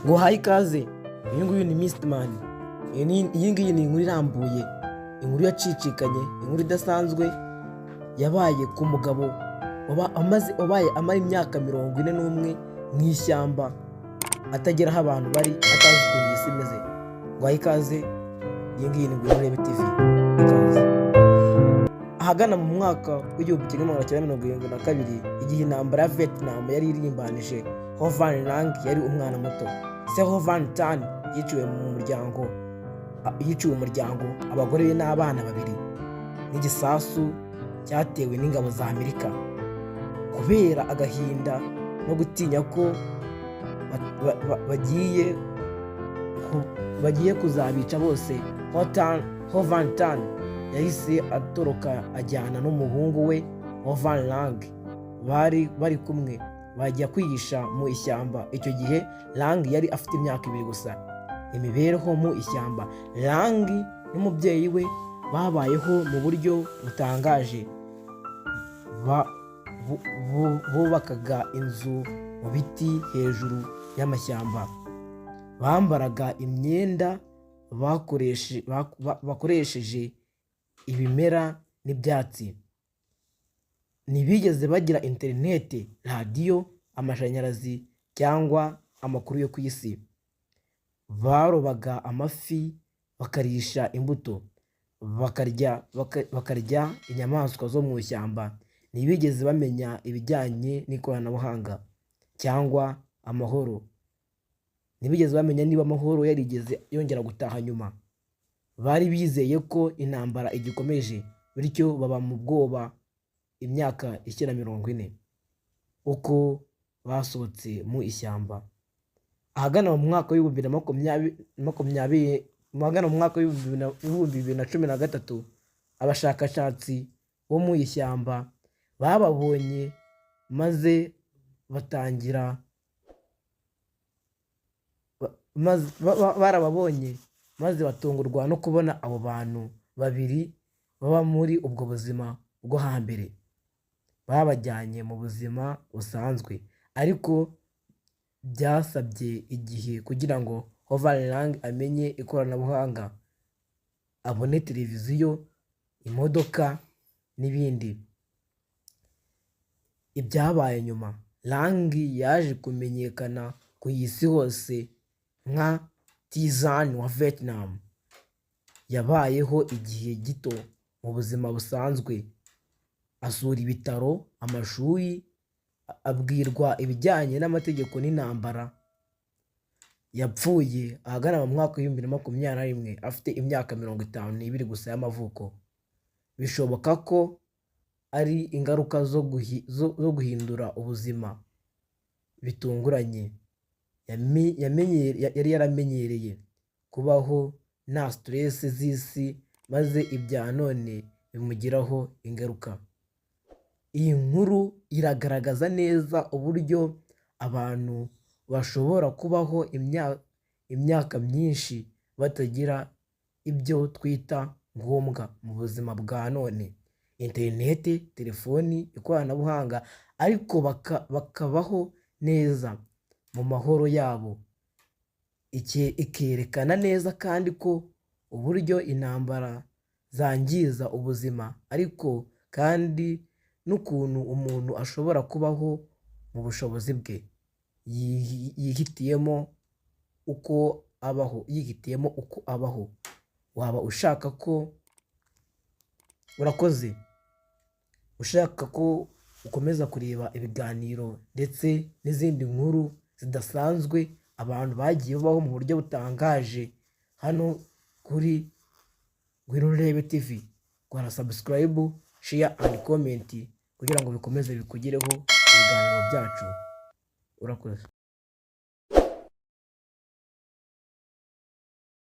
ngo haye ikaze. Uyu nguyu ni Mistman. Iyi ngiyi ni inkuru irambuye, inkuru yacicikanye, inkuru idasanzwe yabaye ku mugabo wabaye amara imyaka 41 mu ishyamba atagera aho abantu bari, atazi ukuntu isi imeze. Ngo haye ikaze. Iyi ngiyi ni Ngwino TV. Ikaze. Ahagana mu mwaka w'1972 igihe intambara ya Vietnam yari irimbanije, Ho Van Lang yari umwana muto. Se Ho Van Tan yiciwe umuryango, abagore be n'abana babiri, n'igisasu cyatewe n'ingabo za Amerika. Kubera agahinda no gutinya ko bagiye kuzabica bose, Ho Van Tan yahise atoroka ajyana n'umuhungu we Ho Van Lang. Bari kumwe bajya kwihisha mu ishyamba. Icyo gihe Lang yari afite imyaka 2 gusa. Imibereho mu ishyamba, Lang n'umubyeyi we babayeho mu buryo butangaje. Bubakaga inzu mu biti hejuru y'amashyamba, bambaraga imyenda bakoresheje ibimera n'ibyatsi. Ntibigeze bagira interineti, radiyo, amashanyarazi cyangwa amakuru yo ku isi. Barobaga amafi, bakarisha imbuto, bakarya inyamaswa zo mu ishyamba. Ntibigeze bamenya ibijyanye n'ikoranabuhanga cyangwa amahoro. Ntibigeze bamenya niba amahoro yarigeze yongera gutaha nyuma. Bari bizeye ko intambara igikomeje, bityo baba mu bwoba imyaka 40 uko basohotse mu ishyamba. Ahagana mu mwaka w'2013 abashakashatsi bo mu ishyamba bababonye maze batungurwa no kubona abo bantu babiri baba muri ubwo buzima bwo hambere. Babajyanye mu buzima busanzwe, ariko byasabye igihe kugira ngo Ho Van Lang amenye ikoranabuhanga, abone televiziyo, imodoka n'ibindi. Ibyabaye nyuma, Lang yaje kumenyekana ku isi hose nka Tizan wa Vietnam. Yabayeho igihe gito mu buzima busanzwe, asura ibitaro, amashuri, abwirwa ibijyanye n'amategeko n'intambara. Yapfuye ahagana mu mwaka w'2021 afite imyaka 52 gusa y'amavuko. Bishoboka ko ari ingaruka zo guhindura ubuzima bitunguranye. Yari yaramenyereye kubaho nta stress z'isi, maze ibya none bimugiraho ingaruka. Iyi nkuru iragaragaza neza uburyo abantu bashobora kubaho imyaka myinshi batagira ibyo twita ngombwa mu buzima bwa none, interineti, telefoni, ikoranabuhanga, ariko bakabaho neza mu mahoro yabo. Ikerekana neza kandi ko uburyo intambara zangiza ubuzima, ariko kandi n'ukuntu umuntu ashobora kubaho mu bushobozi bwe, yihitiyemo uko abaho. Waba ushaka ko ukomeza kureba ibiganiro ndetse n'izindi nkuru zidasanzwe abantu bagiye babaho mu buryo butangaje hano kuri Ngwino TV, kora subscribe, share and comment kugira ngo bikomeze bikugireho ibiganiro byacu. Urakoze.